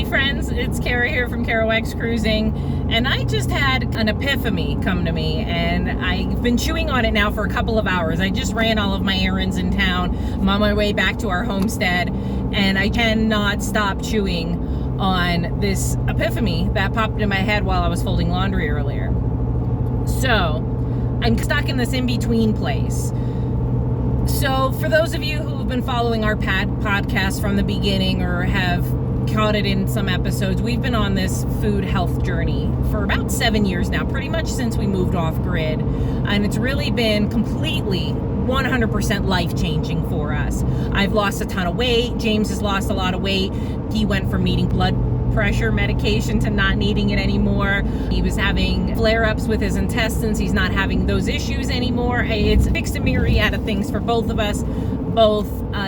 friends, it's Kara here from Kara Wax Cruising, and I just had an epiphany come to me, and I've been chewing on it now for a couple of hours. I just ran all of my errands in town. I'm on my way back to our homestead, and I cannot stop chewing on this epiphany that popped in my head while I was folding laundry earlier. So I'm stuck in this in-between place. So for those of you who have been following our podcast from the beginning or have caught it in some episodes, we've been on this food health journey for about 7 years now, pretty much since we moved off grid. And it's really been completely 100% life-changing for us. I've lost a ton of weight. James has lost a lot of weight. He went from needing blood pressure medication to not needing it anymore. He was having flare-ups with his intestines. He's not having those issues anymore. It's fixed a myriad of things for both of us, both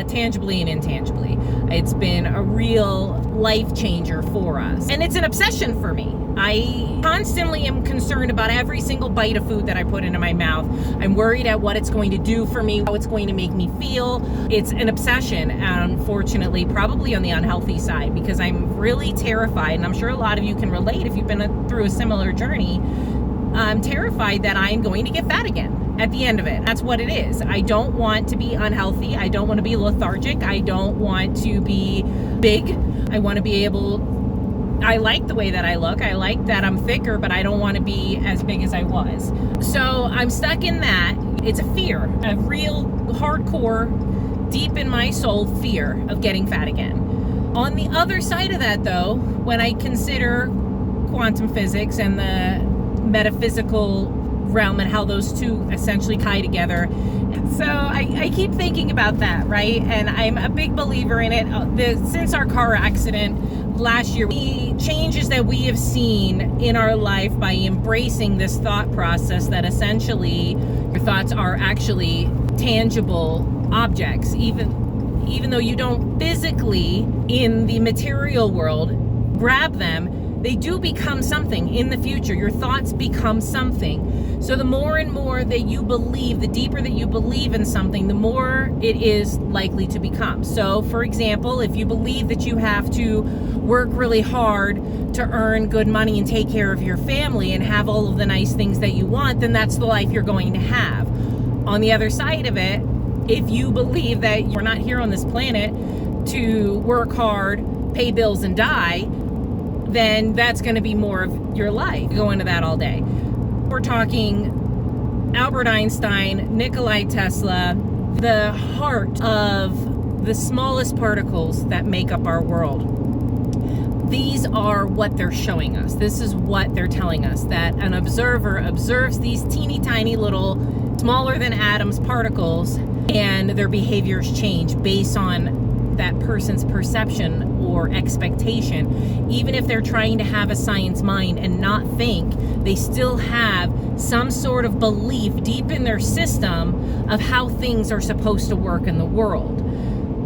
tangibly and intangibly. It's been a real life changer for us. And it's an obsession for me. I constantly am concerned about every single bite of food that I put into my mouth. I'm worried at what it's going to do for me, how it's going to make me feel. It's an obsession, unfortunately, probably on the unhealthy side, because I'm really terrified, and I'm sure a lot of you can relate if you've been through a similar journey. I'm terrified that I'm going to get fat again at the end of it. That's what it is. I don't want to be unhealthy. I don't want to be lethargic. I don't want to be big. I want to be able... I like the way that I look. I like that I'm thicker, but I don't want to be as big as I was. So I'm stuck in that. It's a fear, a real hardcore, deep in my soul fear of getting fat again. On the other side of that, though, when I consider quantum physics and the metaphysical realm and how those two essentially tie together. So I keep thinking about that, right? And I'm a big believer in it. Since our car accident last year, the changes that we have seen in our life by embracing this thought process that essentially your thoughts are actually tangible objects, even though you don't physically in the material world grab them, they do become something in the future. Your thoughts become something. So the more and more that you believe, the deeper that you believe in something, the more it is likely to become. So for example, if you believe that you have to work really hard to earn good money and take care of your family and have all of the nice things that you want, then that's the life you're going to have. On the other side of it, if you believe that you're not here on this planet to work hard, pay bills, and die, then that's going to be more of your life. Go into that all day. We're talking Albert Einstein, Nikola Tesla, the heart of the smallest particles that make up our world. These are what they're showing us. This is what they're telling us, that an observer observes these teeny tiny little, smaller than atoms particles, and their behaviors change based on that person's perception or expectation. Even if they're trying to have a science mind and not think, they still have some sort of belief deep in their system of how things are supposed to work in the world.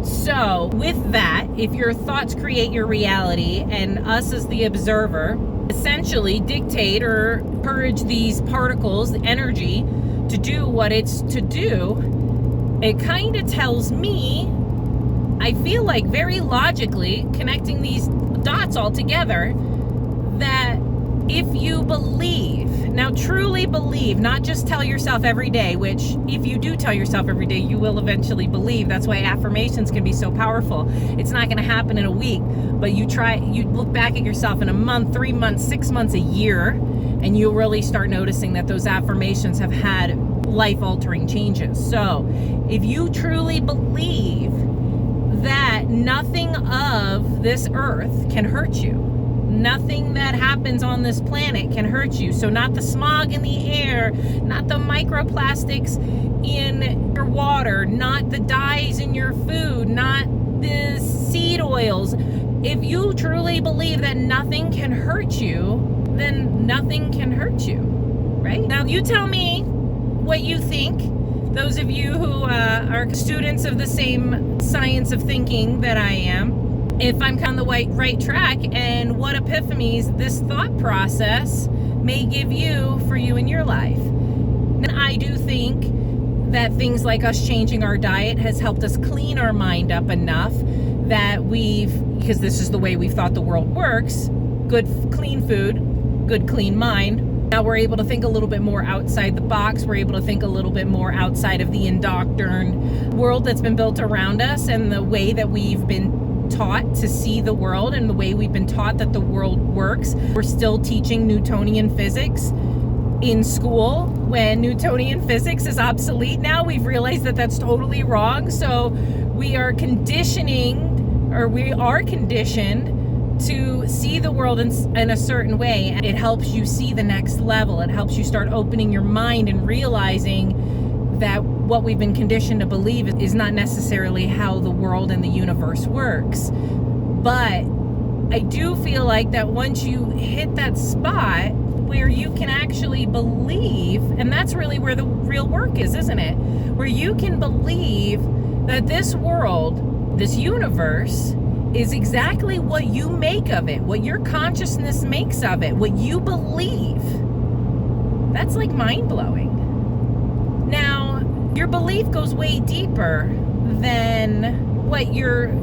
So with that, if your thoughts create your reality and us as the observer essentially dictate or encourage these particles, the energy, to do what it's to do, it kind of tells me, I feel like very logically connecting these dots all together, that if you believe, now truly believe, not just tell yourself every day, which if you do tell yourself every day, you will eventually believe. That's why affirmations can be so powerful. It's not going to happen in a week, but you look back at yourself in a month, 3 months, 6 months, a year, and you'll really start noticing that those affirmations have had life-altering changes. So if you truly believe that nothing of this earth can hurt you, nothing that happens on this planet can hurt you. So not the smog in the air, not the microplastics in your water, not the dyes in your food, not the seed oils. If you truly believe that nothing can hurt you, then nothing can hurt you, right? Now you tell me what you think. Those of you who are students of the same science of thinking that I am, if I'm on the right track, and what epiphanies this thought process may give you for you in your life. And I do think that things like us changing our diet has helped us clean our mind up enough that because this is the way we've thought the world works, good, clean food, good, clean mind. Now we're able to think a little bit more outside the box. We're able to think a little bit more outside of the indoctrined world that's been built around us, and the way that we've been taught to see the world, and the way we've been taught that the world works. We're still teaching Newtonian physics in school when Newtonian physics is obsolete now. We've realized that that's totally wrong. So we are conditioned to see the world in a certain way. It helps you see the next level. It helps you start opening your mind and realizing that what we've been conditioned to believe is not necessarily how the world and the universe works. But I do feel like that once you hit that spot where you can actually believe, and that's really where the real work is, isn't it? Where you can believe that this world, this universe, is exactly what you make of it, what your consciousness makes of it, what you believe. That's like mind-blowing. Now, your belief goes way deeper than what you're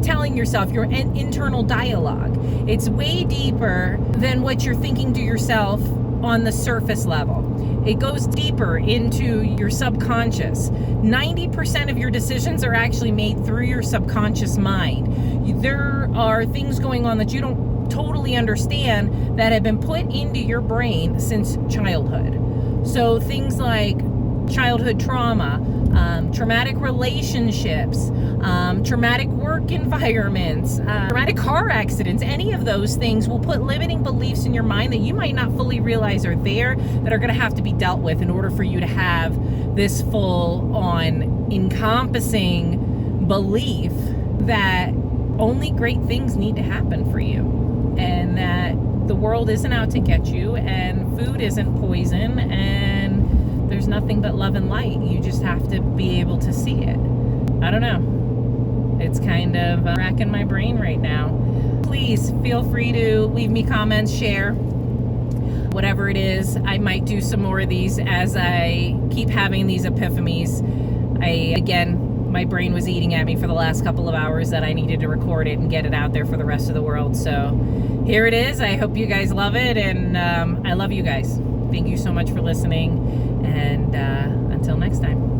telling yourself, your internal dialogue. It's way deeper than what you're thinking to yourself on the surface level. It goes deeper into your subconscious. 90% of your decisions are actually made through your subconscious mind. There are things going on that you don't totally understand that have been put into your brain since childhood. So things like childhood trauma, traumatic relationships, traumatic work environments, traumatic car accidents, any of those things will put limiting beliefs in your mind that you might not fully realize are there, that are going to have to be dealt with in order for you to have this full-on encompassing belief that only great things need to happen for you, and that the world isn't out to get you, and food isn't poison, and there's nothing but love and light. You just have to be able to see it. I don't know. It's kind of racking my brain right now. Please feel free to leave me comments, share, whatever it is. I might do some more of these as I keep having these epiphanies. My brain was eating at me for the last couple of hours that I needed to record it and get it out there for the rest of the world. So here it is. I hope you guys love it, and I love you guys. Thank you so much for listening, and until next time.